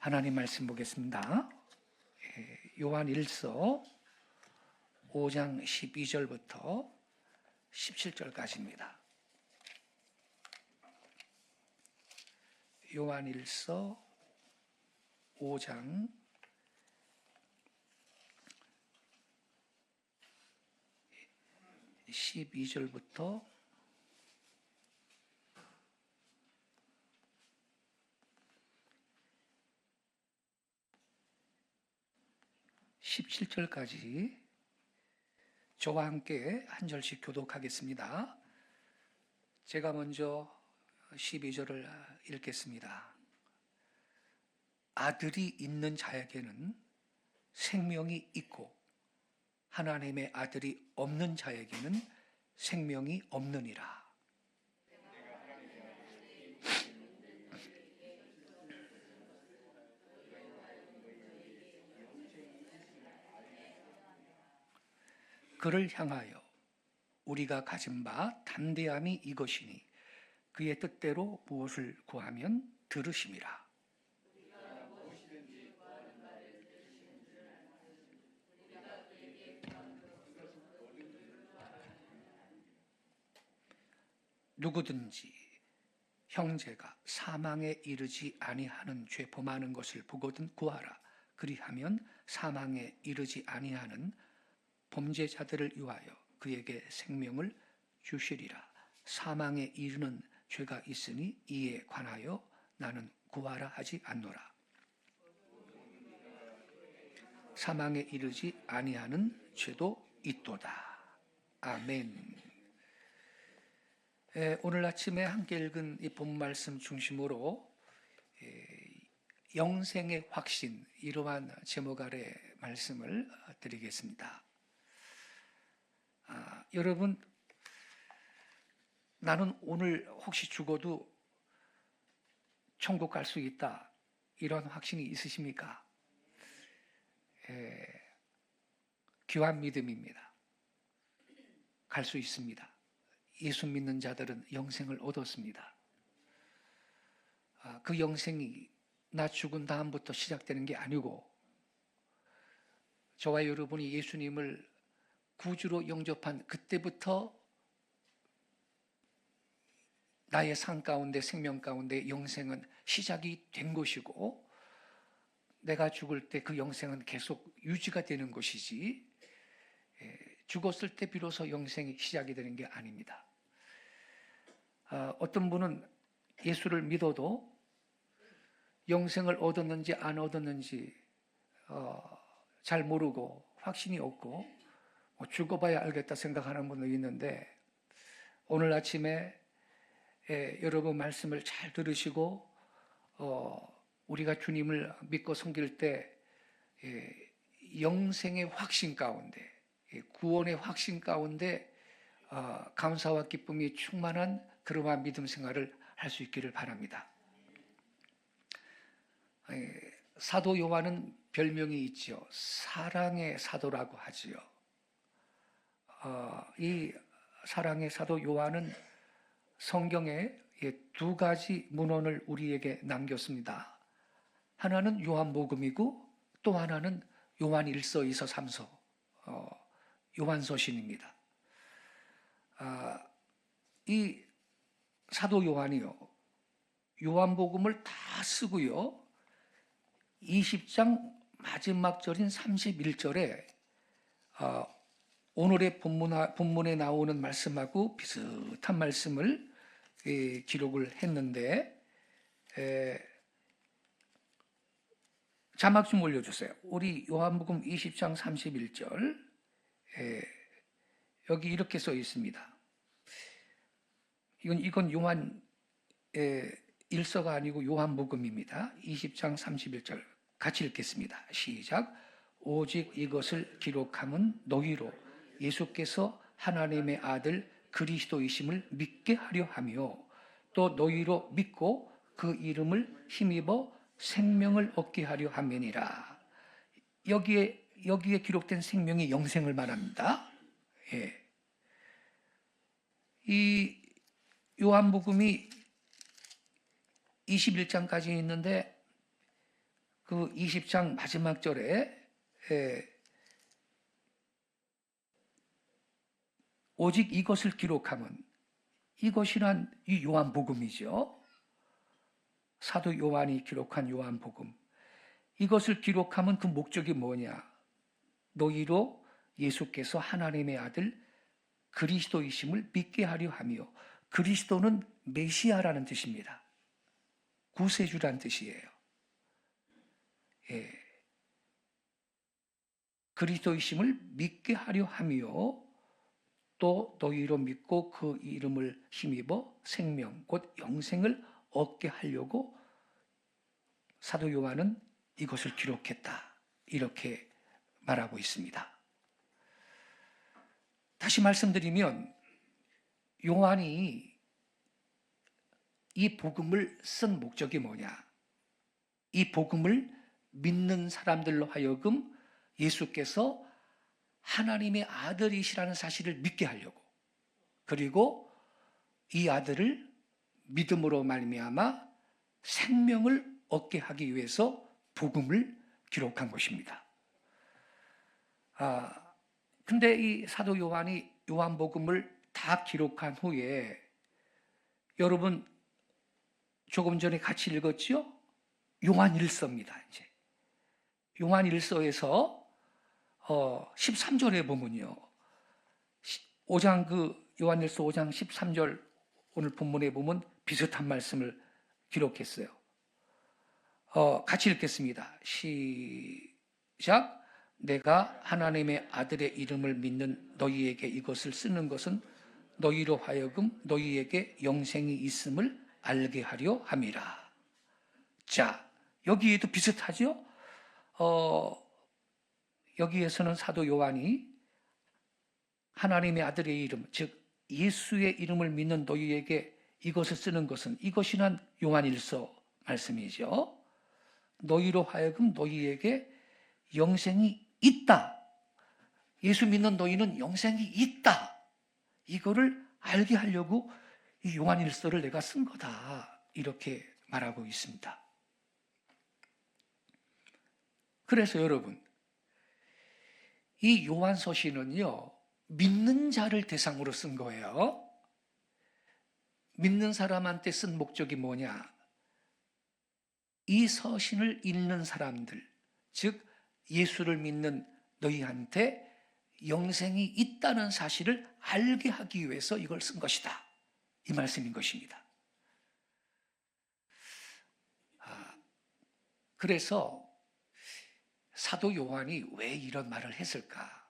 하나님 말씀 보겠습니다. 요한 1서 5장 12절부터 17절까지입니다. 요한 1서 5장 12절부터 17절까지 저와 함께 한 절씩 교독하겠습니다. 제가 먼저 12절을 읽겠습니다. 아들이 있는 자에게는 생명이 있고 하나님의 아들이 없는 자에게는 생명이 없느니라. 그를 향하여 우리가 가진 바 담대함이 이것이니 그의 뜻대로 무엇을 구하면 들으심이라. 누구든지 형제가 사망에 이르지 아니하는 죄 범하는 것을 보거든 구하라. 그리하면 사망에 이르지 아니하는 범죄자들을 위하여 그에게 생명을 주시리라. 사망에 이르는 죄가 있으니 이에 관하여 나는 구하라 하지 않노라. 사망에 이르지 아니하는 죄도 있도다. 아멘. 오늘 아침에 함께 읽은 이 본 말씀 중심으로 영생의 확신, 이러한 제목 아래 말씀을 드리겠습니다. 여러분, 나는 오늘 혹시 죽어도 천국 갈 수 있다, 이런 확신이 있으십니까? 귀한 믿음입니다. 갈 수 있습니다. 예수 믿는 자들은 영생을 얻었습니다. 그 영생이 나 죽은 다음부터 시작되는 게 아니고, 저와 여러분이 예수님을 구주로 영접한 그때부터 나의 삶 가운데, 생명 가운데 영생은 시작이 된 것이고, 내가 죽을 때 그 영생은 계속 유지가 되는 것이지, 죽었을 때 비로소 영생이 시작이 되는 게 아닙니다. 어떤 분은 예수를 믿어도 영생을 얻었는지 안 얻었는지 잘 모르고 확신이 없고 죽어봐야 알겠다 생각하는 분도 있는데, 오늘 아침에 여러분 말씀을 잘 들으시고 우리가 주님을 믿고 섬길 때 영생의 확신 가운데, 구원의 확신 가운데 감사와 기쁨이 충만한 그러한 믿음 생활을 할 수 있기를 바랍니다. 사도 요한은 별명이 있죠. 사랑의 사도라고 하지요. 이 사랑의 사도 요한은 성경에 두 가지 문헌을 우리에게 남겼습니다. 하나는 요한복음이고 또 하나는 요한 1서, 2서, 3서 요한서신입니다. 이 사도 요한이요, 요한복음을 다 쓰고요, 20장 마지막 절인 31절에 오늘의 본문에 나오는 말씀하고 비슷한 말씀을 기록을 했는데, 자막 좀 올려주세요. 우리 요한복음 20장 31절, 여기 이렇게 써 있습니다. 이건 요한 1서가 아니고 요한복음입니다. 20장 31절 같이 읽겠습니다. 시작. 오직 이것을 기록함은 너희로 예수께서 하나님의 아들 그리스도이심을 믿게 하려 하며 또 너희로 믿고 그 이름을 힘입어 생명을 얻게 하려 함이니라. 여기에 기록된 생명이 영생을 말합니다. 이 요한복음이 21장까지 있는데 그 20장 마지막 절에 오직 이것을 기록하면, 이것이란 이 요한복음이죠. 사도 요한이 기록한 요한복음. 이것을 기록하면 그 목적이 뭐냐? 너희로 예수께서 하나님의 아들 그리스도이심을 믿게 하려 하며, 그리스도는 메시아라는 뜻입니다. 구세주란 뜻이에요. 예. 그리스도이심을 믿게 하려 하며 또 너희로 믿고 그 이름을 힘입어 생명 곧 영생을 얻게 하려고 사도 요한은 이것을 기록했다, 이렇게 말하고 있습니다. 다시 말씀드리면 요한이 이 복음을 쓴 목적이 뭐냐? 이 복음을 믿는 사람들로 하여금 예수께서 하나님의 아들이시라는 사실을 믿게 하려고, 그리고 이 아들을 믿음으로 말미암아 생명을 얻게 하기 위해서 복음을 기록한 것입니다. 근데 이 사도 요한이 요한복음을 다 기록한 후에, 여러분 조금 전에 같이 읽었죠? 요한일서입니다. 이제 요한일서에서 13절에 보면요, 5장 요한일서 5장 13절 오늘 본문에 보면 비슷한 말씀을 기록했어요. 같이 읽겠습니다. 시작. 내가 하나님의 아들의 이름을 믿는 너희에게 이것을 쓰는 것은 너희로 하여금 너희에게 영생이 있음을 알게 하려 함이라. 자, 여기에도 비슷하죠? 여기에서는 사도 요한이 하나님의 아들의 이름, 즉 예수의 이름을 믿는 너희에게 이것을 쓰는 것은, 이것이란 요한일서 말씀이죠. 너희로 하여금 너희에게 영생이 있다. 예수 믿는 너희는 영생이 있다. 이거를 알게 하려고 이 요한일서를 내가 쓴 거다, 이렇게 말하고 있습니다. 그래서 여러분, 이 요한서신은요, 믿는 자를 대상으로 쓴 거예요. 믿는 사람한테 쓴 목적이 뭐냐? 이 서신을 읽는 사람들, 즉 예수를 믿는 너희한테 영생이 있다는 사실을 알게 하기 위해서 이걸 쓴 것이다, 이 말씀인 것입니다. 그래서 사도 요한이 왜 이런 말을 했을까?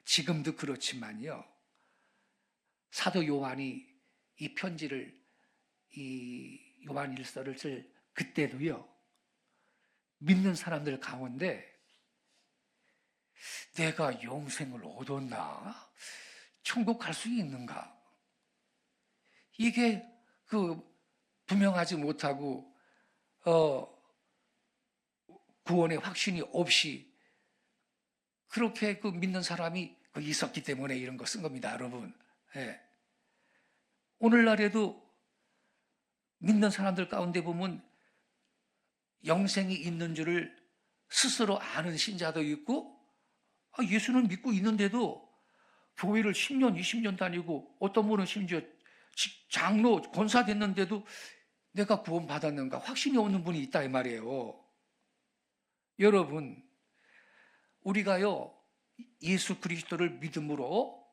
지금도 그렇지만요, 사도 요한이 이 편지를, 이 요한일서를 쓸 그때도요, 믿는 사람들 가운데 내가 영생을 얻었나? 천국 갈 수 있는가? 이게 분명하지 못하고 구원의 확신이 없이 그렇게 믿는 사람이 있었기 때문에 이런 거 쓴 겁니다, 여러분. 예. 오늘날에도 믿는 사람들 가운데 보면 영생이 있는 줄을 스스로 아는 신자도 있고, 예수는 믿고 있는데도 교회를 10년, 20년 다니고, 어떤 분은 심지어 장로, 권사 됐는데도 내가 구원 받았는가 확신이 없는 분이 있다, 이 말이에요. 여러분, 우리가요, 예수 그리스도를 믿음으로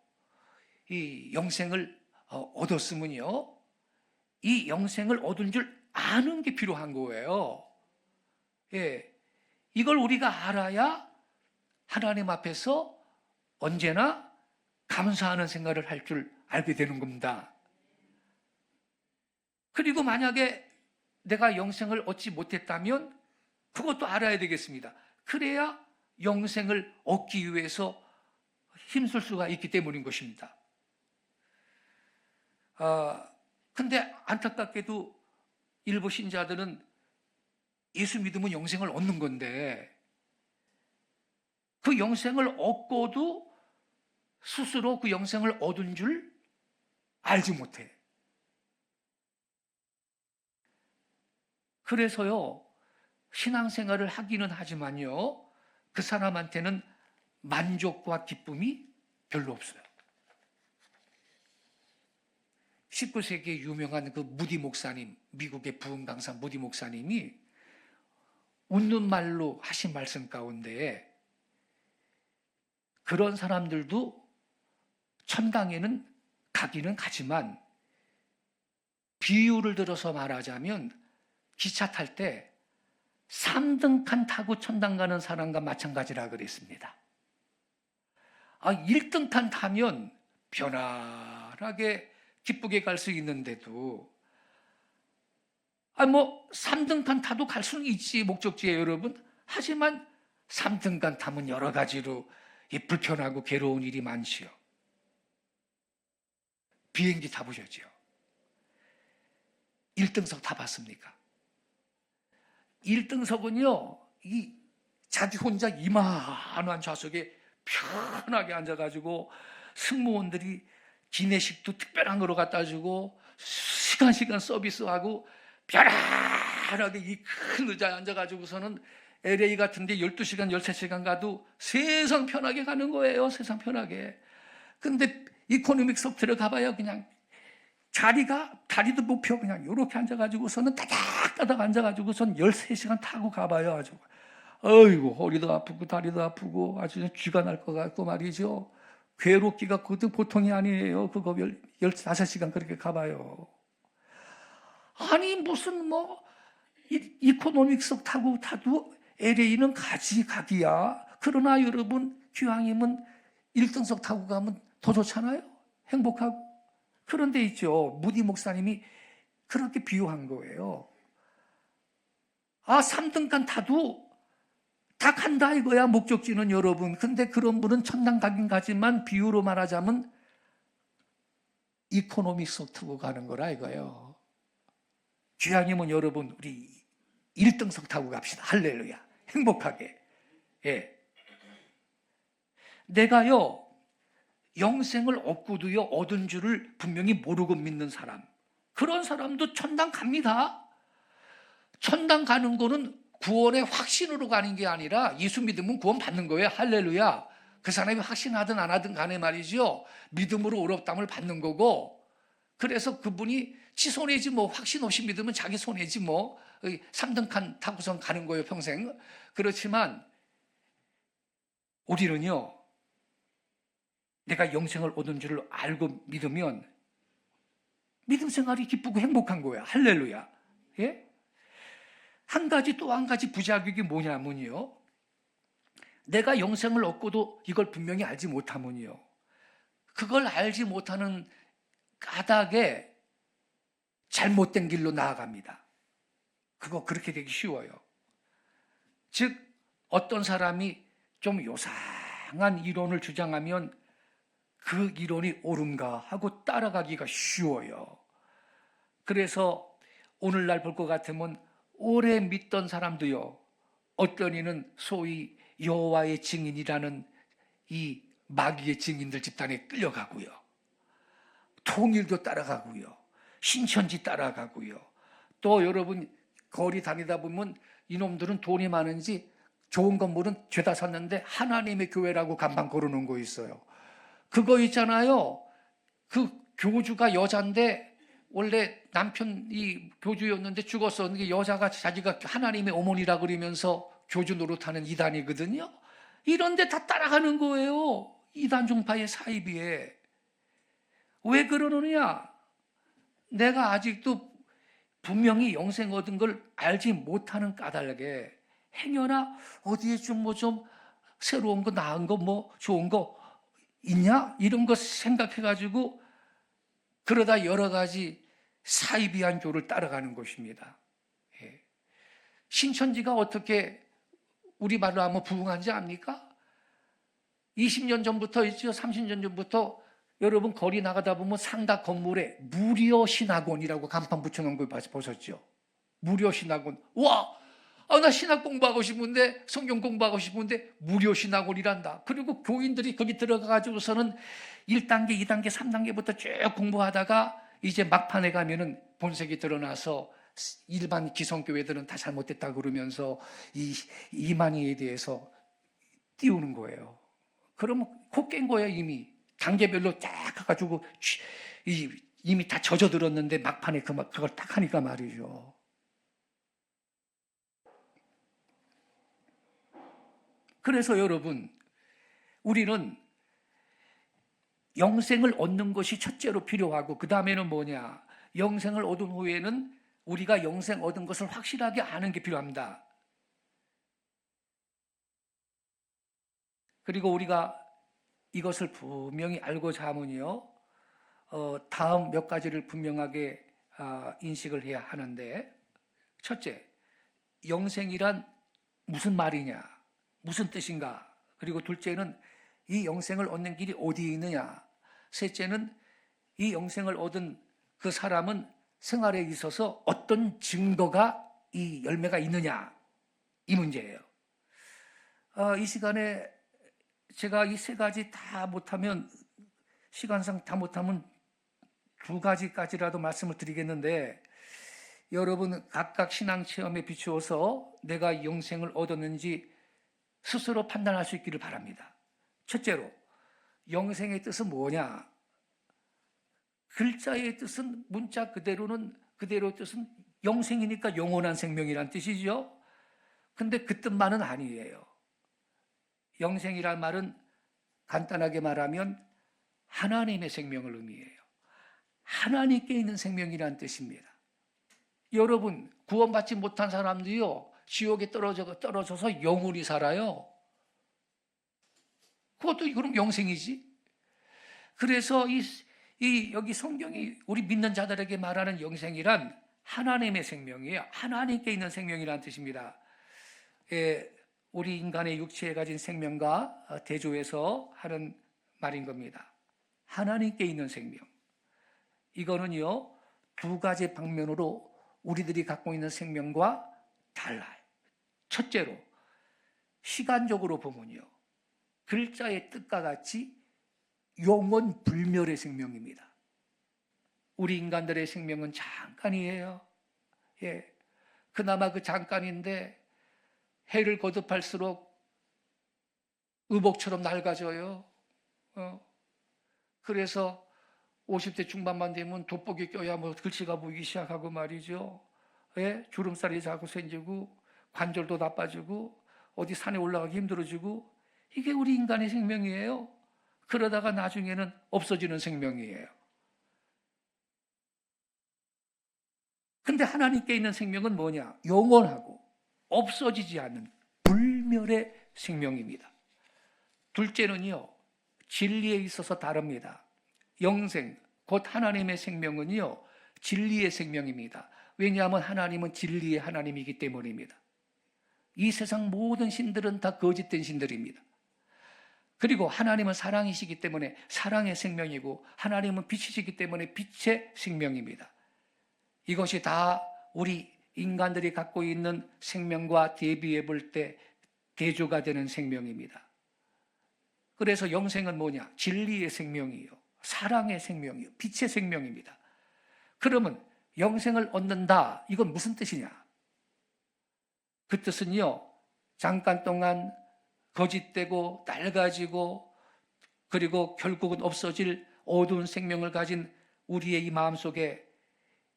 이 영생을 얻었으면요, 이 영생을 얻은 줄 아는 게 필요한 거예요. 예, 이걸 우리가 알아야 하나님 앞에서 언제나 감사하는 생각을 할 줄 알게 되는 겁니다. 그리고 만약에 내가 영생을 얻지 못했다면 그것도 알아야 되겠습니다. 그래야 영생을 얻기 위해서 힘쓸 수가 있기 때문인 것입니다. 근데 안타깝게도 일부 신자들은 예수 믿으면 영생을 얻는 건데, 그 영생을 얻고도 스스로 그 영생을 얻은 줄 알지 못해. 그래서요, 신앙생활을 하기는 하지만요, 그 사람한테는 만족과 기쁨이 별로 없어요. 19세기에 유명한 그 무디 목사님, 미국의 부흥 강사 무디 목사님이 웃는 말로 하신 말씀 가운데, 그런 사람들도 천당에는 가기는 가지만, 비유를 들어서 말하자면 기차 탈 때 3등 칸 타고 천당 가는 사람과 마찬가지라 그랬습니다. 1등 칸 타면 편안하게 기쁘게 갈 수 있는데도, 3등 칸 타도 갈 수는 있지, 목적지에 여러분. 하지만 3등 칸 타면 여러 가지로 불편하고 괴로운 일이 많지요. 비행기 타보셨죠? 1등석 타봤습니까? 1등석은요, 자기 혼자 이만한 좌석에 편하게 앉아가지고 승무원들이 기내식도 특별한 거로 갖다 주고 시간 서비스하고 편안하게 이 큰 의자에 앉아가지고서는 LA 같은데 12시간, 13시간 가도 세상 편하게 가는 거예요. 세상 편하게. 근데 이코노믹석 들어가봐요. 그냥 다리도 못 펴. 그냥 이렇게 앉아가지고서는 따닥따닥 앉아가지고선 13시간 타고 가봐요. 아주. 어이구, 허리도 아프고 다리도 아프고 아주 쥐가 날 것 같고 말이죠. 괴롭기가 그것도 보통이 아니에요. 그거 15시간 그렇게 가봐요. 아니, 무슨 이코노믹석 타도 LA는 가기야. 그러나 여러분, 기왕이면 1등석 타고 가면 더 좋잖아요. 행복하고. 그런데 있죠, 무디 목사님이 그렇게 비유한 거예요. 3등간 타도 다 간다 이거야, 목적지는 여러분. 근데 그런 분은 천당 가긴 가지만 비유로 말하자면 이코노믹석 타고 가는 거라 이거예요. 기왕이면 여러분, 우리 1등석 타고 갑시다. 할렐루야. 행복하게. 예. 내가요, 영생을 얻고도요, 얻은 줄을 분명히 모르고 믿는 사람, 그런 사람도 천당 갑니다. 천당 가는 거는 구원의 확신으로 가는 게 아니라 예수 믿으면 구원 받는 거예요. 할렐루야. 그 사람이 확신하든 안 하든 간에 말이죠, 믿음으로 의롭다함을 받는 거고, 그래서 그분이 지 손해지 확신 없이 믿으면 자기 손해지 3등칸 타고선 가는 거예요, 평생. 그렇지만 우리는요, 내가 영생을 얻은 줄을 알고 믿으면 믿음 생활이 기쁘고 행복한 거야. 할렐루야. 예? 또 한 가지 부작용이 뭐냐면요, 내가 영생을 얻고도 이걸 분명히 알지 못하면요, 그걸 알지 못하는 까닭에 잘못된 길로 나아갑니다. 그거 그렇게 되기 쉬워요. 즉, 어떤 사람이 좀 요상한 이론을 주장하면 그 이론이 옳은가 하고 따라가기가 쉬워요. 그래서 오늘날 볼 것 같으면 오래 믿던 사람도요, 어떤 이는 소위 여호와의 증인이라는 이 마귀의 증인들 집단에 끌려가고요, 통일도 따라가고요, 신천지 따라가고요, 또 여러분 거리 다니다 보면 이놈들은 돈이 많은지 좋은 건물은 죄다 샀는데 하나님의 교회라고 간판 걸어놓은 거 있어요. 그거 있잖아요, 그 교주가 여잔데 원래 남편이 교주였는데 죽었었는데 여자가 자기가 하나님의 어머니라 그러면서 교주 노릇하는 이단이거든요. 이런데 다 따라가는 거예요, 이단 종파의 사이비에. 왜 그러느냐? 내가 아직도 분명히 영생 얻은 걸 알지 못하는 까닭에 행여나 어디에 좀 새로운 거, 나은 거, 좋은 거 있냐? 이런 거 생각해가지고 그러다 여러 가지 사이비한 교를 따라가는 것입니다. 예. 신천지가 어떻게 우리말로 하면 부흥한지 압니까? 20년 전부터 있죠. 30년 전부터 여러분 거리 나가다 보면 상가 건물에 무료 신학원이라고 간판 붙여놓은 걸 보셨죠? 무료 신학원. 와! 나 신학 공부하고 싶은데, 성경 공부하고 싶은데 무료 신학원이란다. 그리고 교인들이 거기 들어가가지고서는 1단계, 2단계, 3단계부터 쭉 공부하다가 이제 막판에 가면은 본색이 드러나서 일반 기성교회들은 다 잘못됐다 그러면서 이 이만희에 대해서 띄우는 거예요. 그러면 코 깬 거예요. 이미 단계별로 딱 가가지고 이미 다 젖어들었는데 막판에 그걸 딱 하니까 말이죠. 그래서 여러분, 우리는 영생을 얻는 것이 첫째로 필요하고, 그 다음에는 뭐냐? 영생을 얻은 후에는 우리가 영생 얻은 것을 확실하게 아는 게 필요합니다. 그리고 우리가 이것을 분명히 알고자 하면요, 다음 몇 가지를 분명하게 인식을 해야 하는데, 첫째, 영생이란 무슨 말이냐, 무슨 뜻인가? 그리고 둘째는 이 영생을 얻는 길이 어디에 있느냐? 셋째는 이 영생을 얻은 그 사람은 생활에 있어서 어떤 증거가, 이 열매가 있느냐? 이 문제예요. 이 시간에 제가 이 세 가지 다 못하면, 시간상 다 못하면 두 가지까지라도 말씀을 드리겠는데, 여러분 각각 신앙 체험에 비추어서 내가 영생을 얻었는지 스스로 판단할 수 있기를 바랍니다. 첫째로, 영생의 뜻은 뭐냐? 글자의 뜻은, 문자 그대로의 뜻은 영생이니까 영원한 생명이란 뜻이죠. 근데 그 뜻만은 아니에요. 영생이란 말은 간단하게 말하면 하나님의 생명을 의미해요. 하나님께 있는 생명이란 뜻입니다. 여러분, 구원받지 못한 사람들이요, 지옥에 떨어져서 영원히 살아요. 그것도 그럼 영생이지. 그래서 여기 성경이 우리 믿는 자들에게 말하는 영생이란 하나님의 생명이에요. 하나님께 있는 생명이란 뜻입니다. 우리 인간의 육체에 가진 생명과 대조해서 하는 말인 겁니다. 하나님께 있는 생명. 이거는요, 두 가지 방면으로 우리들이 갖고 있는 생명과 달라요. 첫째로, 시간적으로 보면요, 글자의 뜻과 같이 영원 불멸의 생명입니다. 우리 인간들의 생명은 잠깐이에요. 그나마 그 잠깐인데 해를 거듭할수록 의복처럼 낡아져요. 그래서 50대 중반만 되면 돋보기 껴야 글씨가 보이기 시작하고 말이죠. 주름살이 자꾸 생기고 관절도 나빠지고 어디 산에 올라가기 힘들어지고, 이게 우리 인간의 생명이에요. 그러다가 나중에는 없어지는 생명이에요. 근데 하나님께 있는 생명은 뭐냐? 영원하고 없어지지 않는 불멸의 생명입니다. 둘째는요, 진리에 있어서 다릅니다. 영생, 곧 하나님의 생명은요, 진리의 생명입니다. 왜냐하면 하나님은 진리의 하나님이기 때문입니다. 이 세상 모든 신들은 다 거짓된 신들입니다. 그리고 하나님은 사랑이시기 때문에 사랑의 생명이고, 하나님은 빛이시기 때문에 빛의 생명입니다. 이것이 다 우리 인간들이 갖고 있는 생명과 대비해 볼 때 대조가 되는 생명입니다. 그래서 영생은 뭐냐? 진리의 생명이요, 사랑의 생명이요, 빛의 생명입니다. 그러면 영생을 얻는다, 이건 무슨 뜻이냐? 그 뜻은요, 잠깐 동안 거짓되고 낡아지고 그리고 결국은 없어질 어두운 생명을 가진 우리의 이 마음속에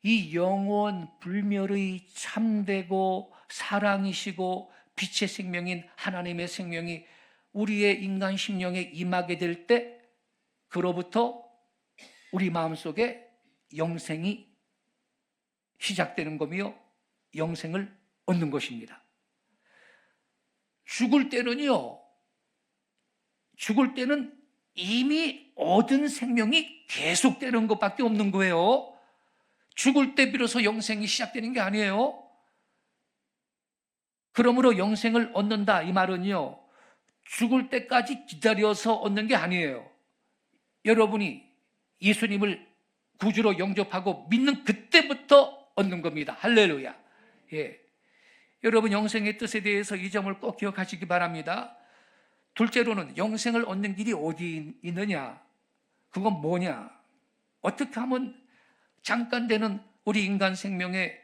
이 영원 불멸의 참되고 사랑이시고 빛의 생명인 하나님의 생명이 우리의 인간 심령에 임하게 될 때, 그로부터 우리 마음속에 영생이 시작되는 거며 영생을 얻는 것입니다. 죽을 때는 이미 얻은 생명이 계속되는 것밖에 없는 거예요. 죽을 때 비로소 영생이 시작되는 게 아니에요. 그러므로 영생을 얻는다, 이 말은요, 죽을 때까지 기다려서 얻는 게 아니에요. 여러분이 예수님을 구주로 영접하고 믿는 그때부터 얻는 겁니다. 할렐루야. 여러분, 영생의 뜻에 대해서 이 점을 꼭 기억하시기 바랍니다. 둘째로는 영생을 얻는 길이 어디 있느냐? 그건 뭐냐? 어떻게 하면 잠깐 되는 우리 인간 생명에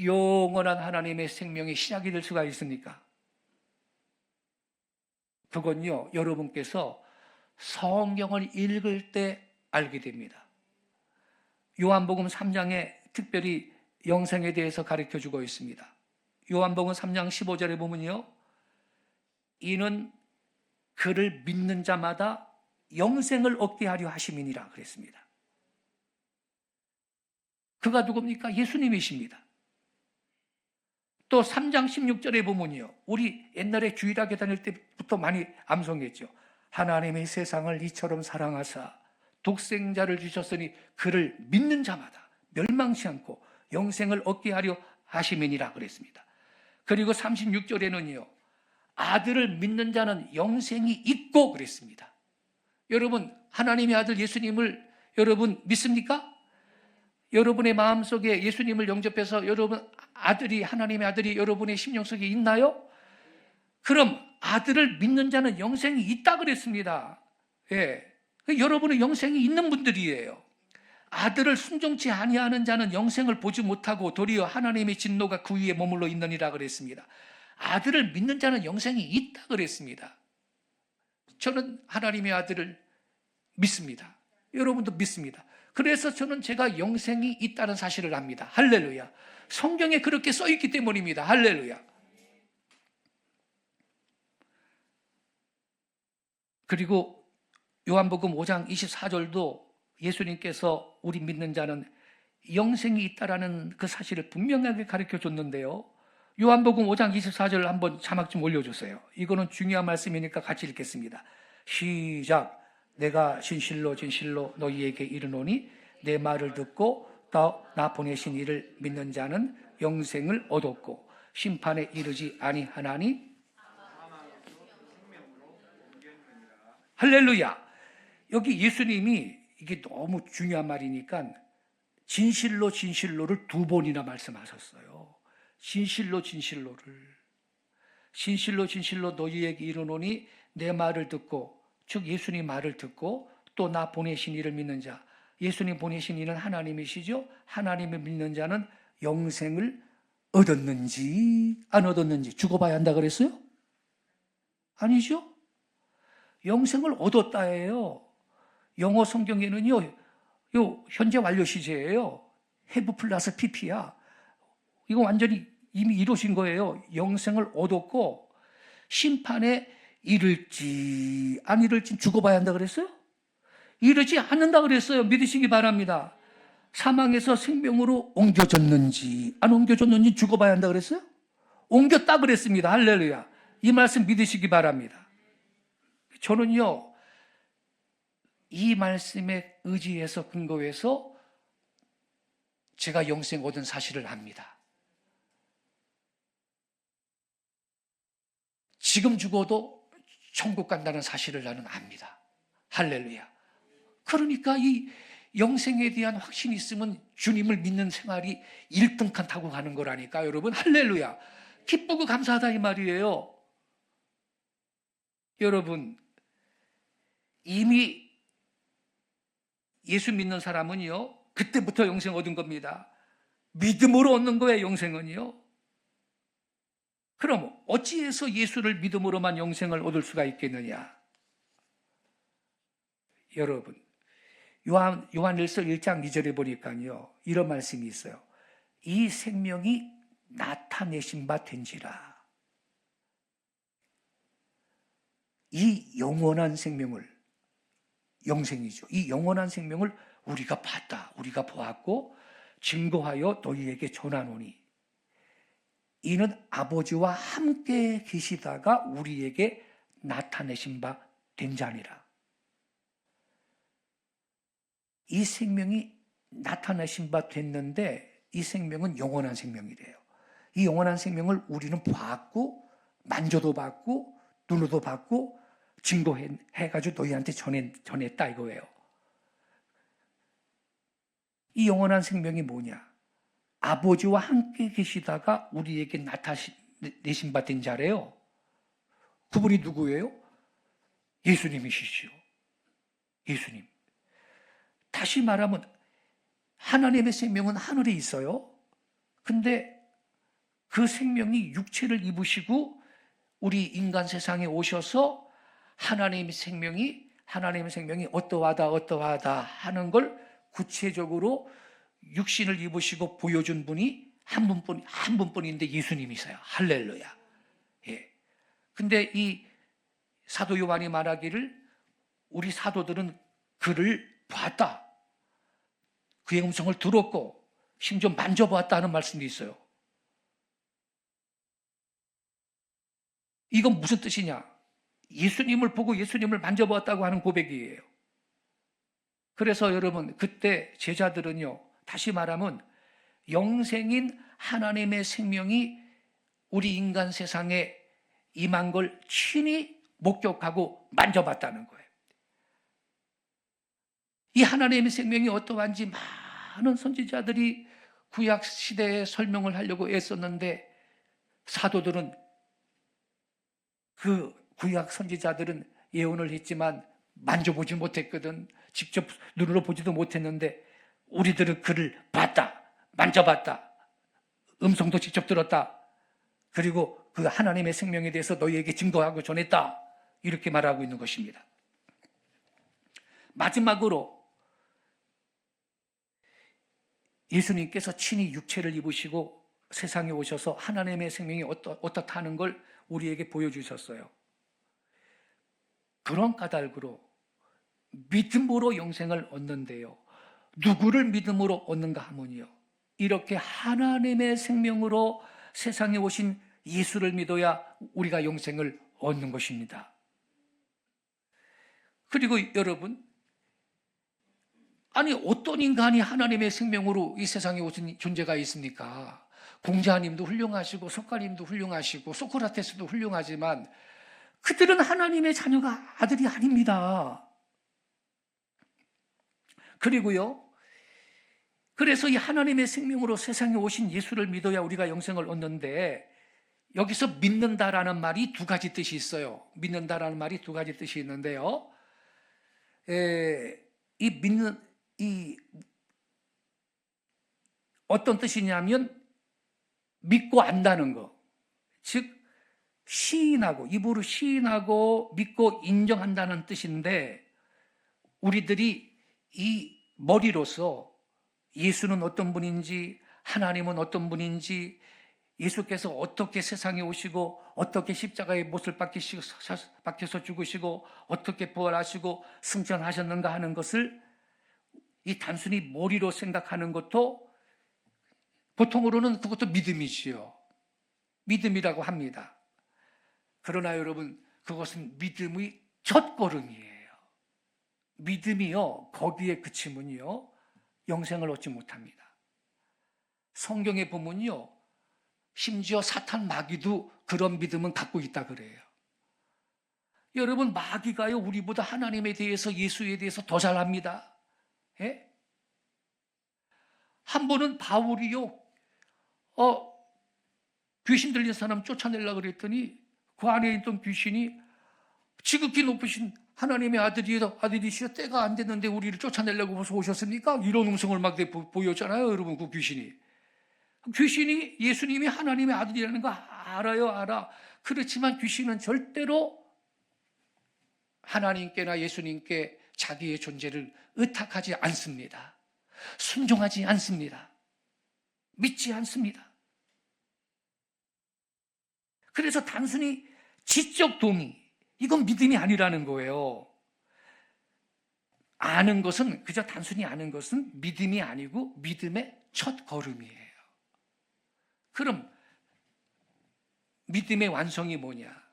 영원한 하나님의 생명의 시작이 될 수가 있습니까? 그건요, 여러분께서 성경을 읽을 때 알게 됩니다. 요한복음 3장에 특별히 영생에 대해서 가르쳐 주고 있습니다. 요한복음 3장 15절에 보면요, 이는 그를 믿는 자마다 영생을 얻게 하려 하심이니라 그랬습니다. 그가 누굽니까? 예수님이십니다. 또 3장 16절에 보면요, 우리 옛날에 주일학교 다닐 때부터 많이 암송했죠. 하나님의 세상을 이처럼 사랑하사 독생자를 주셨으니 그를 믿는 자마다 멸망치 않고 영생을 얻게 하려 하심이니라 그랬습니다. 그리고 36절에는요, 아들을 믿는 자는 영생이 있고 그랬습니다. 여러분, 하나님의 아들 예수님을 여러분 믿습니까? 여러분의 마음속에 예수님을 영접해서 여러분 아들이, 하나님의 아들이 여러분의 심령 속에 있나요? 그럼 아들을 믿는 자는 영생이 있다 그랬습니다. 예. 여러분은 영생이 있는 분들이에요. 아들을 순종치 아니하는 자는 영생을 보지 못하고 도리어 하나님의 진노가 그 위에 머물러 있느니라 그랬습니다. 아들을 믿는 자는 영생이 있다 그랬습니다. 저는 하나님의 아들을 믿습니다. 여러분도 믿습니다. 그래서 저는 제가 영생이 있다는 사실을 압니다. 할렐루야. 성경에 그렇게 써 있기 때문입니다. 할렐루야. 그리고 요한복음 5장 24절도 예수님께서 우리 믿는 자는 영생이 있다라는 그 사실을 분명하게 가르쳐 줬는데요. 요한복음 5장 24절 한번 자막 좀 올려주세요. 이거는 중요한 말씀이니까 같이 읽겠습니다. 시작. 내가 진실로 진실로 너희에게 이르노니 내 말을 듣고 나 보내신 이를 믿는 자는 영생을 얻었고 심판에 이르지 아니하나니. 할렐루야. 여기 예수님이, 이게 너무 중요한 말이니까 진실로 진실로를 2번이나 말씀하셨어요. 진실로 진실로를. 진실로 진실로 너희에게 이르노니 내 말을 듣고, 즉 예수님 말을 듣고 또 나 보내신 이를 믿는 자. 예수님 보내신 이는 하나님이시죠. 하나님을 믿는 자는 영생을 얻었는지 안 얻었는지 죽어봐야 한다 그랬어요? 아니죠. 영생을 얻었다예요. 영어 성경에는요, 요 현재 완료 시제예요. have 플러스 pp야. 이거 완전히 이미 이루신 거예요. 영생을 얻었고 심판에 이를지 안 이를지 죽어봐야 한다 그랬어요? 이르지 않는다 그랬어요. 믿으시기 바랍니다. 사망에서 생명으로 옮겨졌는지 안 옮겨졌는지 죽어봐야 한다 그랬어요? 옮겼다 그랬습니다. 할렐루야. 이 말씀 믿으시기 바랍니다. 저는요, 이 말씀에 의지해서 근거해서 제가 영생 얻은 사실을 압니다. 지금 죽어도 천국 간다는 사실을 나는 압니다. 할렐루야. 그러니까 이 영생에 대한 확신이 있으면 주님을 믿는 생활이 1등칸 타고 가는 거라니까 여러분. 할렐루야. 기쁘고 감사하다 이 말이에요. 여러분, 이미 예수 믿는 사람은요, 그때부터 영생 얻은 겁니다. 믿음으로 얻는 거예요, 영생은요. 그럼 어찌해서 예수를 믿음으로만 영생을 얻을 수가 있겠느냐? 여러분, 요한일서 1장 2절에 보니까요, 이런 말씀이 있어요. 이 생명이 나타내신 바 된지라. 이 영원한 생명을, 영생이죠. 이 영원한 생명을 우리가 봤다, 우리가 보았고 증거하여 너희에게 전하노니 이는 아버지와 함께 계시다가 우리에게 나타내신 바 된 자니라. 이 생명이 나타내신 바 됐는데 이 생명은 영원한 생명이래요. 이 영원한 생명을 우리는 봤고 만져도 봤고 눈으로도 봤고 증거해가지고 너희한테 전했다 이거예요. 이 영원한 생명이 뭐냐? 아버지와 함께 계시다가 우리에게 나타내신 바 된 자래요. 그분이 누구예요? 예수님이시죠. 예수님. 다시 말하면 하나님의 생명은 하늘에 있어요. 근데 그 생명이 육체를 입으시고 우리 인간 세상에 오셔서 하나님의 생명이 어떠하다 하는 걸 구체적으로 육신을 입으시고 보여준 분이 한 분뿐인데 예수님이세요. 할렐루야. 예. 근데 이 사도 요한이 말하기를 우리 사도들은 그를 봤다. 그의 음성을 들었고 심지어 만져보았다는 말씀도 있어요. 이건 무슨 뜻이냐? 예수님을 보고 예수님을 만져보았다고 하는 고백이에요. 그래서 여러분, 그때 제자들은요, 다시 말하면 영생인 하나님의 생명이 우리 인간 세상에 임한 걸 친히 목격하고 만져봤다는 거예요. 이 하나님의 생명이 어떠한지 많은 선지자들이 구약 시대에 설명을 하려고 애썼는데 사도들은 그 구약 선지자들은 예언을 했지만 만져보지 못했거든. 직접 눈으로 보지도 못했는데 우리들은 그를 봤다, 만져봤다, 음성도 직접 들었다. 그리고 그 하나님의 생명에 대해서 너희에게 증거하고 전했다. 이렇게 말하고 있는 것입니다. 마지막으로 예수님께서 친히 육체를 입으시고 세상에 오셔서 하나님의 생명이 어떻다는 걸 우리에게 보여주셨어요. 그런 까닭으로 믿음으로 영생을 얻는데요. 누구를 믿음으로 얻는가 하면요. 이렇게 하나님의 생명으로 세상에 오신 예수를 믿어야 우리가 영생을 얻는 것입니다. 그리고 여러분, 아니 어떤 인간이 하나님의 생명으로 이 세상에 오신 존재가 있습니까? 공자님도 훌륭하시고 석가님도 훌륭하시고 소크라테스도 훌륭하지만 그들은 하나님의 자녀가 아들이 아닙니다. 그리고요, 그래서 이 하나님의 생명으로 세상에 오신 예수를 믿어야 우리가 영생을 얻는데 여기서 믿는다라는 말이 두 가지 뜻이 있어요. 믿는다라는 말이 두 가지 뜻이 있는데요. 이 어떤 뜻이냐면 믿고 안다는 거. 즉 시인하고 입으로 시인하고 믿고 인정한다는 뜻인데 우리들이 이 머리로서 예수는 어떤 분인지 하나님은 어떤 분인지 예수께서 어떻게 세상에 오시고 어떻게 십자가의 못을 박혀서 죽으시고 어떻게 부활하시고 승천하셨는가 하는 것을 이 단순히 머리로 생각하는 것도 보통으로는 그것도 믿음이지요. 믿음이라고 합니다. 그러나 여러분, 그것은 믿음의 첫걸음이에요. 믿음이요, 거기에 그치면요 영생을 얻지 못합니다. 성경에 보면요, 심지어 사탄 마귀도 그런 믿음은 갖고 있다 그래요. 여러분, 마귀가요 우리보다 하나님에 대해서 예수에 대해서 더 잘 압니다. 예? 한 번은 바울이요 귀신 들린 사람 쫓아내려고 그랬더니 그 안에 있던 귀신이 지극히 높으신 하나님의 아들이시여 때가 안 됐는데 우리를 쫓아내려고 오셨습니까? 이런 음성을 막 보였잖아요. 여러분, 그 귀신이 예수님이 하나님의 아들이라는 거 알아. 그렇지만 귀신은 절대로 하나님께나 예수님께 자기의 존재를 의탁하지 않습니다. 순종하지 않습니다. 믿지 않습니다. 그래서 단순히 지적 동의, 이건 믿음이 아니라는 거예요. 아는 것은, 그저 단순히 아는 것은 믿음이 아니고 믿음의 첫 걸음이에요. 그럼 믿음의 완성이 뭐냐?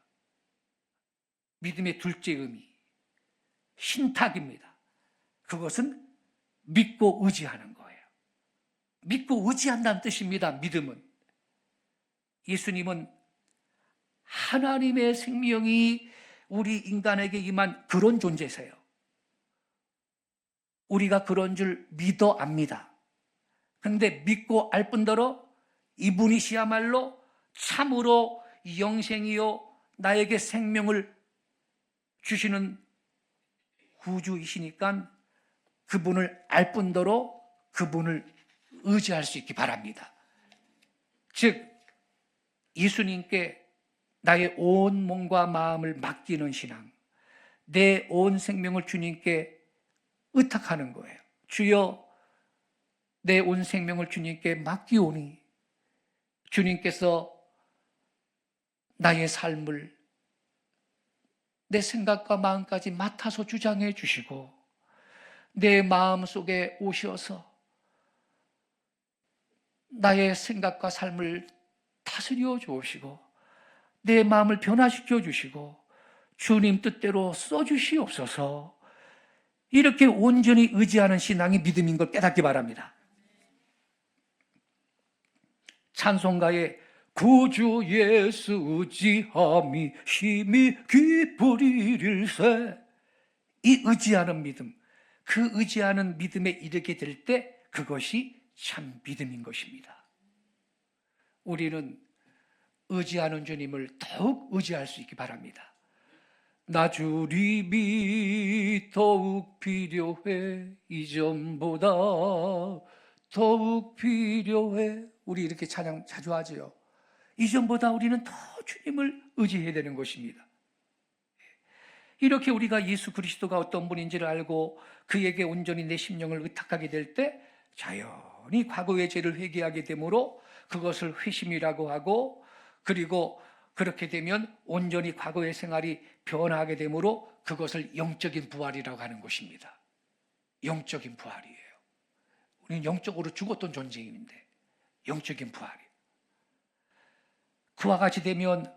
믿음의 둘째 의미, 신탁입니다. 그것은 믿고 의지하는 거예요. 믿고 의지한다는 뜻입니다. 믿음은. 예수님은 하나님의 생명이 우리 인간에게 임한 그런 존재세요. 우리가 그런 줄 믿어 압니다. 그런데 믿고 알 뿐더러 이분이시야말로 참으로 영생이요 나에게 생명을 주시는 구주이시니까 그분을 알 뿐더러 그분을 의지할 수 있기 바랍니다. 즉 예수님께 나의 온 몸과 마음을 맡기는 신앙, 내 온 생명을 주님께 의탁하는 거예요. 주여, 내 온 생명을 주님께 맡기오니 주님께서 나의 삶을, 내 생각과 마음까지 맡아서 주장해 주시고 내 마음 속에 오셔서 나의 생각과 삶을 다스려 주시고 내 마음을 변화시켜 주시고 주님 뜻대로 써주시옵소서. 이렇게 온전히 의지하는 신앙이 믿음인 걸 깨닫기 바랍니다. 찬송가에 구주 예수 의지함이 심히 기쁘리일세, 이 의지하는 믿음, 그 의지하는 믿음에 이르게 될 때 그것이 참 믿음인 것입니다. 우리는 의지하는 주님을 더욱 의지할 수 있기 바랍니다. 나 주님이 더욱 필요해, 이전보다 더욱 필요해. 우리 이렇게 찬양 자주 하죠. 이전보다 우리는 더 주님을 의지해야 되는 것입니다. 이렇게 우리가 예수 그리스도가 어떤 분인지를 알고 그에게 온전히 내 심령을 의탁하게 될 때 자연히 과거의 죄를 회개하게 되므로 그것을 회심이라고 하고, 그리고 그렇게 되면 온전히 과거의 생활이 변화하게 되므로 그것을 영적인 부활이라고 하는 것입니다. 영적인 부활이에요. 우리는 영적으로 죽었던 존재인데 영적인 부활이에요. 그와 같이 되면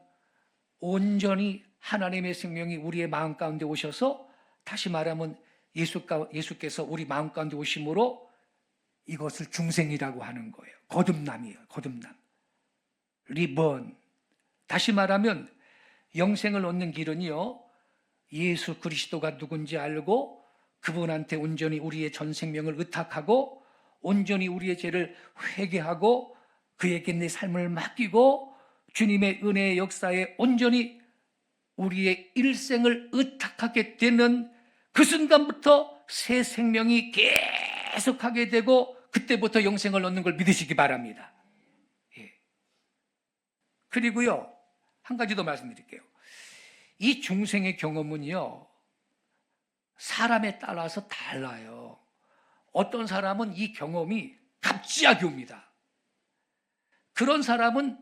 온전히 하나님의 생명이 우리의 마음 가운데 오셔서, 다시 말하면 예수께서 우리 마음 가운데 오심으로 이것을 중생이라고 하는 거예요. 거듭남이에요. 거듭남. 리번. 다시 말하면 영생을 얻는 길은요, 예수 그리스도가 누군지 알고 그분한테 온전히 우리의 전 생명을 의탁하고 온전히 우리의 죄를 회개하고 그에게 내 삶을 맡기고 주님의 은혜의 역사에 온전히 우리의 일생을 의탁하게 되는 그 순간부터 새 생명이 계속하게 되고 그때부터 영생을 얻는 걸 믿으시기 바랍니다. 예. 그리고요, 한 가지 더 말씀드릴게요. 이 중생의 경험은요, 사람에 따라서 달라요. 어떤 사람은 이 경험이 갑자기 옵니다. 그런 사람은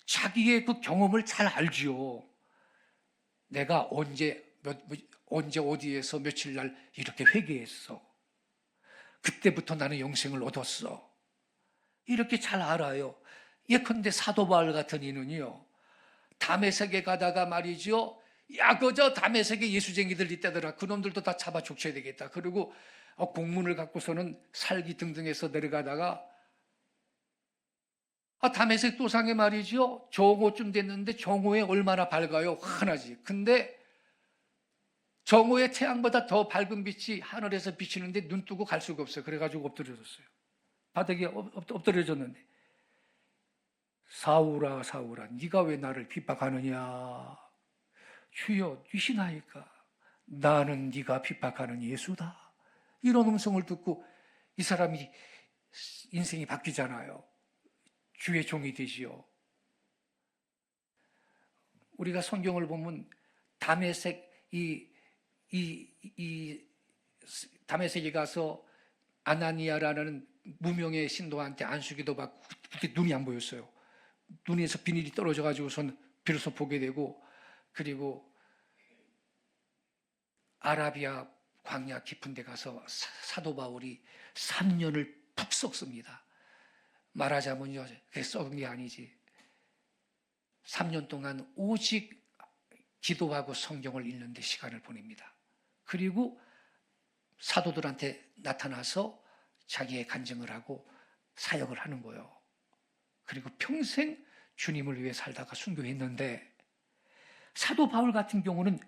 자기의 그 경험을 잘 알지요. 내가 언제 어디에서 며칠 날 이렇게 회개했어. 그때부터 나는 영생을 얻었어. 이렇게 잘 알아요. 예컨대 사도 바울 같은 이는요, 다메섹에 가다가 말이죠, 야, 그저 다메섹에 예수쟁이들 있다더라. 그놈들도 다 잡아 죽여야 되겠다. 그리고 공문을 갖고서는 살기 등등해서 내려가다가 다메섹 도상에 말이죠, 정오쯤 됐는데 정오에 얼마나 밝아요. 환하지. 근데 정오의 태양보다 더 밝은 빛이 하늘에서 비치는데 눈 뜨고 갈 수가 없어요. 그래가지고 엎드려졌어요. 바닥에 엎드려졌는데, 사울아 사울아 네가 왜 나를 핍박하느냐. 주여 귀신하니까 나는 네가 핍박하는 예수다. 이런 음성을 듣고 이 사람이 인생이 바뀌잖아요. 주의 종이 되지요. 우리가 성경을 보면 다메섹 다메섹에 가서 아나니아라는 무명의 신도한테 안수기도 받고 그때 눈이 안 보였어요. 눈에서 비닐이 떨어져 가지고선 비로소 보게 되고, 그리고 아라비아 광야 깊은 데 가서 사도 바울이 3년을 푹 썩습니다. 말하자면요, 그게 썩은 게 아니지. 3년 동안 오직 기도하고 성경을 읽는 데 시간을 보냅니다. 그리고 사도들한테 나타나서 자기의 간증을 하고 사역을 하는 거예요. 그리고 평생 주님을 위해 살다가 순교했는데, 사도 바울 같은 경우는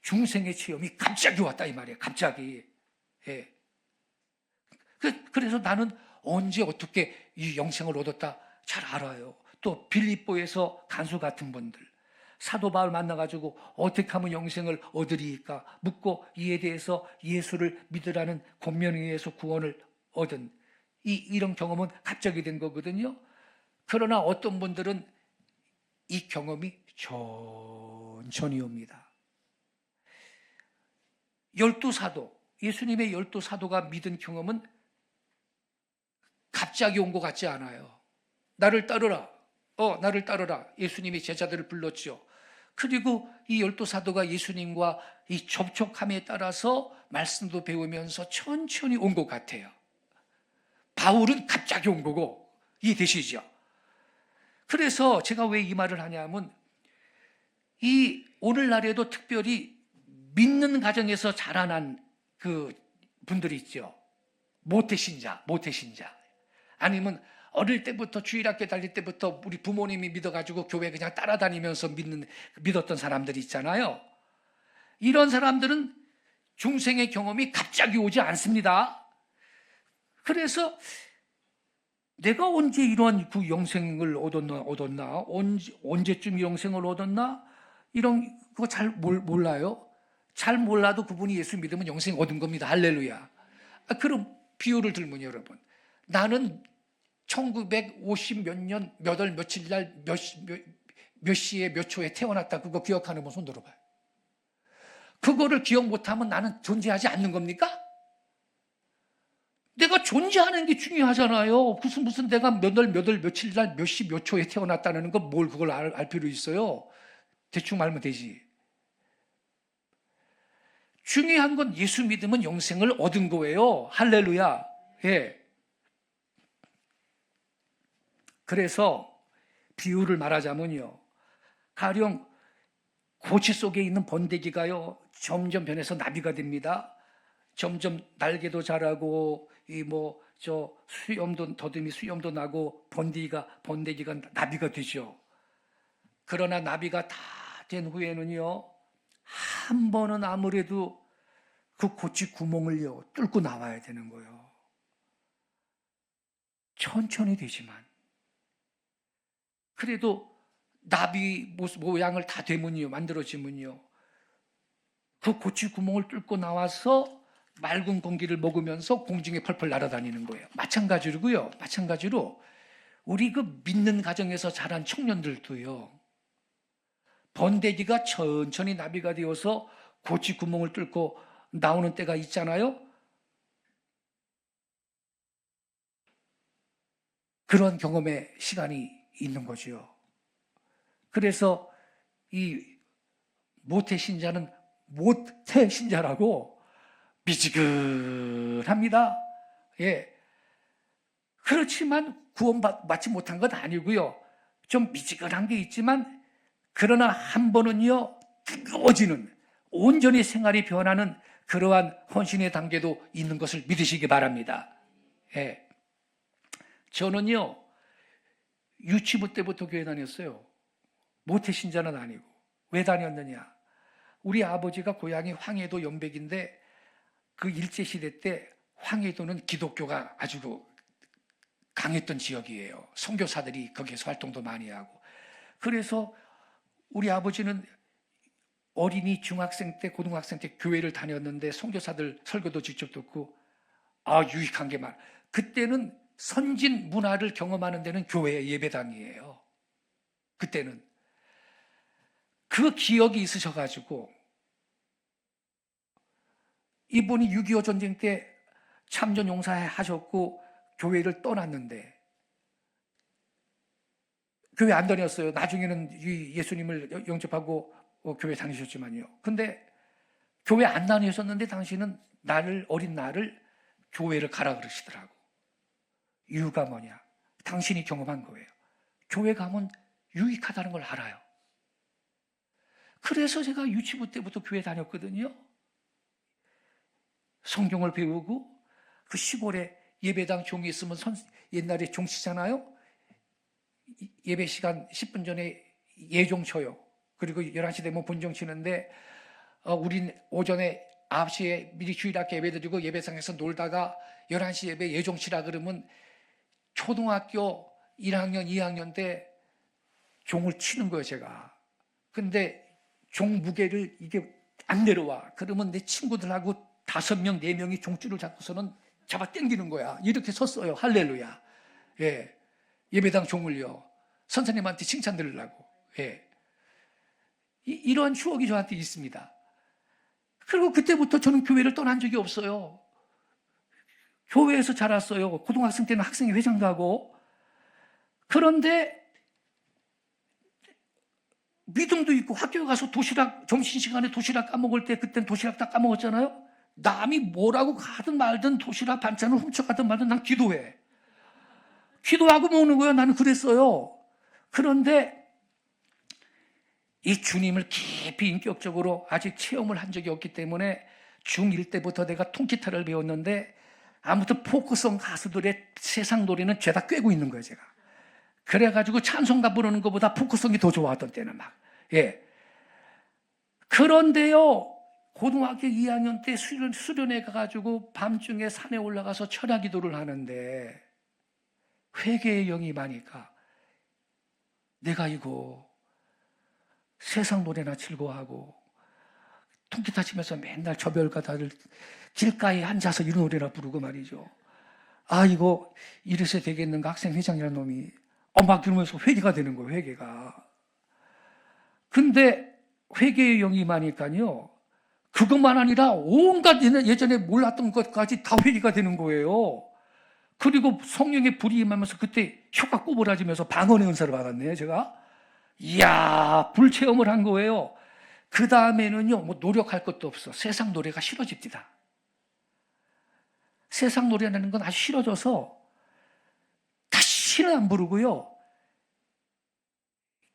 중생의 체험이 갑자기 왔다 이 말이에요. 갑자기. 예. 그래서 나는 언제 어떻게 이 영생을 얻었다 잘 알아요. 또 빌립보에서 간수 같은 분들, 사도 바울 만나가지고 어떻게 하면 영생을 얻으리까 묻고 이에 대해서 예수를 믿으라는 권면에 의해서 구원을 얻은 이런 경험은 갑자기 된 거거든요. 그러나 어떤 분들은 이 경험이 천천히 옵니다. 12사도, 예수님의 12사도가 믿은 경험은 갑자기 온 것 같지 않아요. 나를 따르라. 나를 따르라. 예수님이 제자들을 불렀죠. 그리고 이 12사도가 예수님과 이 접촉함에 따라서 말씀도 배우면서 천천히 온 것 같아요. 바울은 갑자기 온 거고, 이해되시죠? 그래서 제가 왜 이 말을 하냐면, 이 오늘날에도 특별히 믿는 가정에서 자라난 그 분들이 있죠. 모태신자. 아니면 어릴 때부터 주일학교 다닐 때부터 우리 부모님이 믿어가지고 교회 그냥 따라다니면서 믿었던 사람들이 있잖아요. 이런 사람들은 중생의 경험이 갑자기 오지 않습니다. 그래서 내가 언제 이런 그 영생을 얻었나? 언제쯤 영생을 얻었나? 이런 거 잘 몰라요. 잘 몰라도 그분이 예수 믿으면 영생 얻은 겁니다. 할렐루야. 그럼 비유를 들면 여러분, 나는 1950 몇 년 몇 월 며칠 날 몇 시에 몇 초에 태어났다, 그거 기억하는 분 손 들어봐요. 그거를 기억 못하면 나는 존재하지 않는 겁니까? 내가 존재하는 게 중요하잖아요. 무슨 내가 몇 월 며칠 날 몇 시 몇 초에 태어났다는 거 뭘 그걸 알 필요 있어요? 대충 알면 되지. 중요한 건 예수 믿으면 영생을 얻은 거예요. 할렐루야. 예. 그래서 비유를 말하자면요, 가령 고치 속에 있는 번데기가요 점점 변해서 나비가 됩니다. 점점 날개도 자라고 수염도 더듬이 수염도 나고 번데기가 나비가 되죠. 그러나 나비가 다 된 후에는요, 한 번은 아무래도 그 고치 구멍을요 뚫고 나와야 되는 거예요. 천천히 되지만 그래도 나비 모양을 다 되면요, 만들어지면요, 그 고치 구멍을 뚫고 나와서 맑은 공기를 먹으면서 공중에 펄펄 날아다니는 거예요. 마찬가지로 우리 그 믿는 가정에서 자란 청년들도요, 번데기가 천천히 나비가 되어서 고치 구멍을 뚫고 나오는 때가 있잖아요. 그런 경험의 시간이 있는 거죠. 그래서 이 모태신자는 모태신자라고 미지근합니다. 예. 그렇지만 구원받지 못한 건 아니고요. 좀 미지근한 게 있지만, 그러나 한 번은요, 뜨거워지는, 온전히 생활이 변하는 그러한 헌신의 단계도 있는 것을 믿으시기 바랍니다. 예. 저는요, 유치부 때부터 교회 다녔어요. 모태신자는 아니고. 왜 다녔느냐? 우리 아버지가 고향이 황해도 연백인데, 그 일제시대 때 황해도는 기독교가 아주 강했던 지역이에요. 선교사들이 거기에서 활동도 많이 하고. 그래서 우리 아버지는 어린이 중학생 때, 고등학생 때 교회를 다녔는데 선교사들 설교도 직접 듣고, 유익한 게 많아. 그때는 선진 문화를 경험하는 데는 교회 예배당이에요. 그때는. 그 기억이 있으셔가지고, 이분이 6.25 전쟁 때 참전 용사에 하셨고 교회를 떠났는데, 교회 안 다녔어요. 나중에는 예수님을 영접하고 교회 다니셨지만요. 근데 교회 안 다니셨는데 당신은 어린 나를 교회를 가라 그러시더라고. 이유가 뭐냐? 당신이 경험한 거예요. 교회 가면 유익하다는 걸 알아요. 그래서 제가 유치부 때부터 교회 다녔거든요. 성경을 배우고, 그 시골에 예배당 종이 있으면 옛날에 종 치잖아요. 예배 시간 10분 전에 예종 쳐요. 그리고 11시 되면 본종 치는데, 우린 오전에 9시에 미리 주일학교 예배 드리고 예배상에서 놀다가 11시 예배 예종 치라 그러면 초등학교 1학년, 2학년 때 종을 치는 거예요, 제가. 근데 종 무게를 이게 안 내려와. 그러면 내 친구들하고 5명, 4명이 종줄을 잡고서는 잡아 당기는 거야. 이렇게 섰어요. 할렐루야. 예. 예배당 종을요. 선생님한테 칭찬 들으려고. 예. 이런 추억이 저한테 있습니다. 그리고 그때부터 저는 교회를 떠난 적이 없어요. 교회에서 자랐어요. 고등학생 때는 학생회 회장도 하고. 그런데 믿음도 있고 학교에 가서 도시락, 점심시간에 도시락 까먹을 때 그땐 도시락 다 까먹었잖아요. 남이 뭐라고 가든 말든 도시락 반찬을 훔쳐가든 말든 난 기도해. 기도하고 먹는 거예요. 나는 그랬어요. 그런데 이 주님을 깊이 인격적으로 아직 체험을 한 적이 없기 때문에 중1 때부터 내가 통기타를 배웠는데 아무튼 포크송 가수들의 세상 노래는 죄다 꿰고 있는 거예요, 제가. 그래가지고 찬송가 부르는 것보다 포크송이 더 좋아하던 때는 막. 예. 그런데요, 고등학교 2학년 때 수련회 가가지고 밤중에 산에 올라가서 철야 기도를 하는데 회개의 영이 임하니까 내가 이거 세상 노래나 즐거워하고 통기타 치면서 맨날 저별가다들 길가에 앉아서 이 노래나 부르고 말이죠. 아, 이거 이래서 되겠는가, 학생회장이라는 놈이. 막 그러면서 회개가 되는 거예요, 회개가. 근데 회개의 영이 임하니까요, 그것만 아니라 온갖 예전에 몰랐던 것까지 다 회개가 되는 거예요. 그리고 성령의 불이 임하면서 그때 혀가 꼬부라지면서 방언의 은사를 받았네요, 제가. 이야, 불체험을 한 거예요. 그 다음에는요, 뭐 노력할 것도 없어. 세상 노래가 싫어집니다. 세상 노래라는 건 아주 싫어져서 다시는 안 부르고요.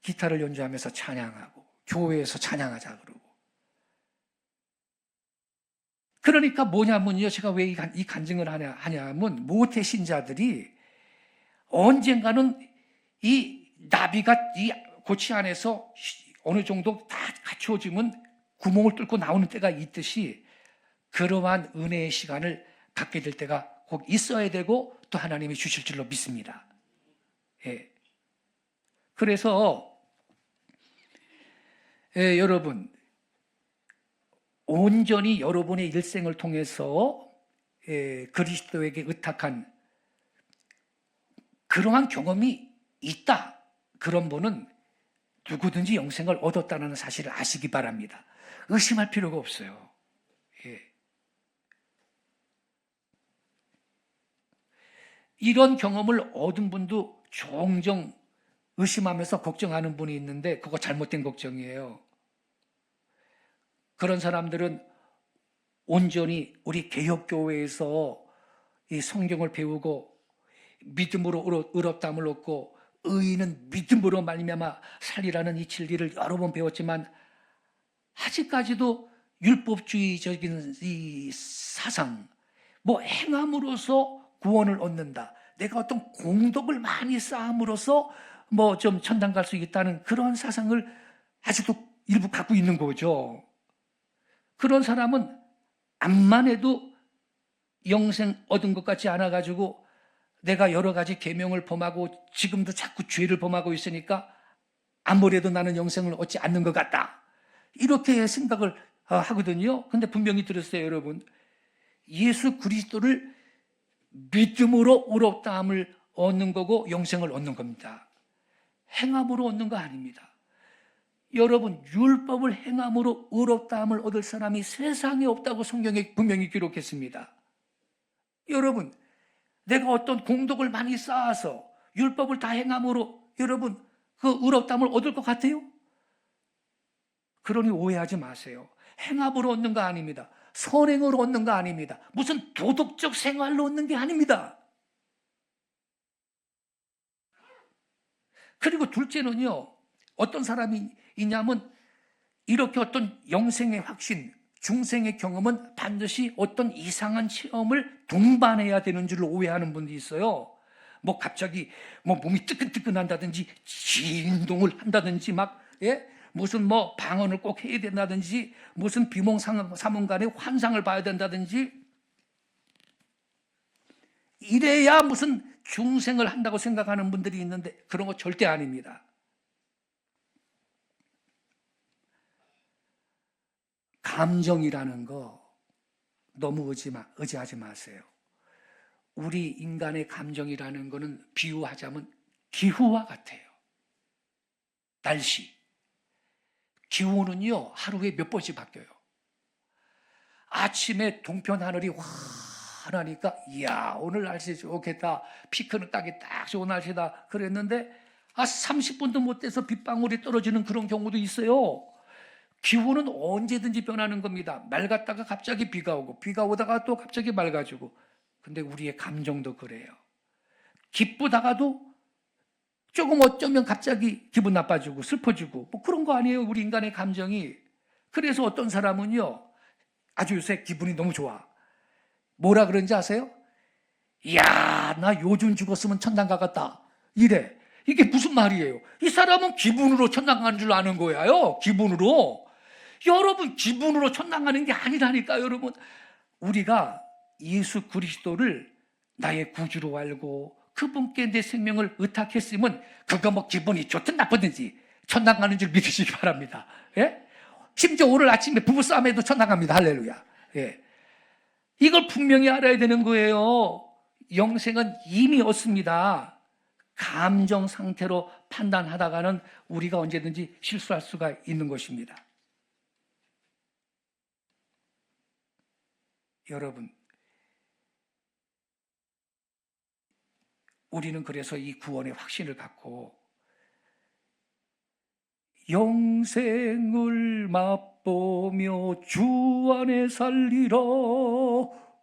기타를 연주하면서 찬양하고 교회에서 찬양하자 그러고. 그러니까 뭐냐면요, 제가 왜 이 간증을 하냐면 모태 신자들이 언젠가는 이 나비가 이 고치 안에서 어느 정도 다 갖추어지면 구멍을 뚫고 나오는 때가 있듯이 그러한 은혜의 시간을 갖게 될 때가 꼭 있어야 되고 또 하나님이 주실 줄로 믿습니다. 예. 그래서 여러분, 온전히 여러분의 일생을 통해서 그리스도에게 의탁한 그러한 경험이 있다. 그런 분은 누구든지 영생을 얻었다는 사실을 아시기 바랍니다. 의심할 필요가 없어요. 예. 이런 경험을 얻은 분도 종종 의심하면서 걱정하는 분이 있는데 그거 잘못된 걱정이에요. 그런 사람들은 온전히 우리 개혁교회에서 이 성경을 배우고 믿음으로 의롭다함을 얻고 의인은 믿음으로 말미암아 살리라는 이 진리를 여러 번 배웠지만 아직까지도 율법주의적인 이 사상, 뭐 행함으로써 구원을 얻는다, 내가 어떤 공덕을 많이 쌓음으로써 뭐 좀 천당 갈 수 있다는 그런 사상을 아직도 일부 갖고 있는 거죠. 그런 사람은 암만 해도 영생 얻은 것 같지 않아가지고 내가 여러 가지 계명을 범하고 지금도 자꾸 죄를 범하고 있으니까 아무래도 나는 영생을 얻지 않는 것 같다, 이렇게 생각을 하거든요. 근데 분명히 들으세요, 여러분. 예수 그리스도를 믿음으로 의롭다함을 얻는 거고 영생을 얻는 겁니다. 행함으로 얻는 거 아닙니다. 여러분, 율법을 행함으로 의롭다함을 얻을 사람이 세상에 없다고 성경에 분명히 기록했습니다. 여러분, 내가 어떤 공덕을 많이 쌓아서 율법을 다 행함으로 여러분 그 의롭다함을 얻을 것 같아요? 그러니 오해하지 마세요. 행함으로 얻는 거 아닙니다. 선행으로 얻는 거 아닙니다. 무슨 도덕적 생활로 얻는 게 아닙니다. 그리고 둘째는요, 어떤 사람이 있냐면 이렇게 어떤 영생의 확신, 중생의 경험은 반드시 어떤 이상한 체험을 동반해야 되는 줄로 오해하는 분도 있어요. 뭐 갑자기 뭐 몸이 뜨끈뜨끈한다든지 진동을 한다든지 막 무슨 뭐 방언을 꼭 해야 된다든지 무슨 비몽사몽간의 환상을 봐야 된다든지 이래야 무슨 중생을 한다고 생각하는 분들이 있는데 그런 거 절대 아닙니다. 감정이라는 거 너무 의지하지 마세요. 우리 인간의 감정이라는 거는 비유하자면 기후와 같아요. 날씨, 기온은요 하루에 몇 번씩 바뀌어요. 아침에 동편 하늘이 환하니까 이야 오늘 날씨 좋겠다, 피크닉 따기 딱 좋은 날씨다 그랬는데 30분도 못 돼서 빗방울이 떨어지는 그런 경우도 있어요. 기온은 언제든지 변하는 겁니다. 맑았다가 갑자기 비가 오고, 비가 오다가 또 갑자기 맑아지고. 근데 우리의 감정도 그래요. 기쁘다가도 조금 어쩌면 갑자기 기분 나빠지고 슬퍼지고 뭐 그런 거 아니에요, 우리 인간의 감정이. 그래서 어떤 사람은요 아주 요새 기분이 너무 좋아. 뭐라 그런지 아세요? 이야 나 요즘 죽었으면 천당 가겠다 이래. 이게 무슨 말이에요? 이 사람은 기분으로 천당 가는 줄 아는 거예요. 기분으로. 여러분, 기분으로 천당 가는 게 아니라니까요. 여러분, 우리가 예수 그리스도를 나의 구주로 알고 그분께 내 생명을 의탁했으면 그거 뭐 기분이 좋든 나쁘든지 천당 가는 줄 믿으시기 바랍니다. 예? 심지어 오늘 아침에 부부싸움에도 천당 갑니다. 할렐루야. 예. 이걸 분명히 알아야 되는 거예요. 영생은 이미 얻습니다. 감정 상태로 판단하다가는 우리가 언제든지 실수할 수가 있는 것입니다. 여러분, 우리는 그래서 이 구원의 확신을 갖고 영생을 맛보며 주 안에 살리라,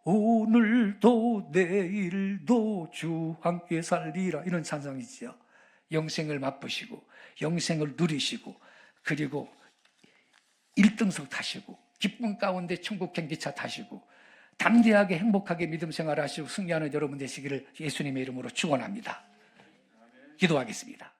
오늘도 내일도 주 함께 살리라, 이런 찬송이지요. 영생을 맛보시고 영생을 누리시고 그리고 1등석 타시고 기쁨 가운데 천국 경기차 타시고 담대하게 행복하게 믿음 생활하시고 승리하는 여러분 되시기를 예수님의 이름으로 축원합니다. 기도하겠습니다.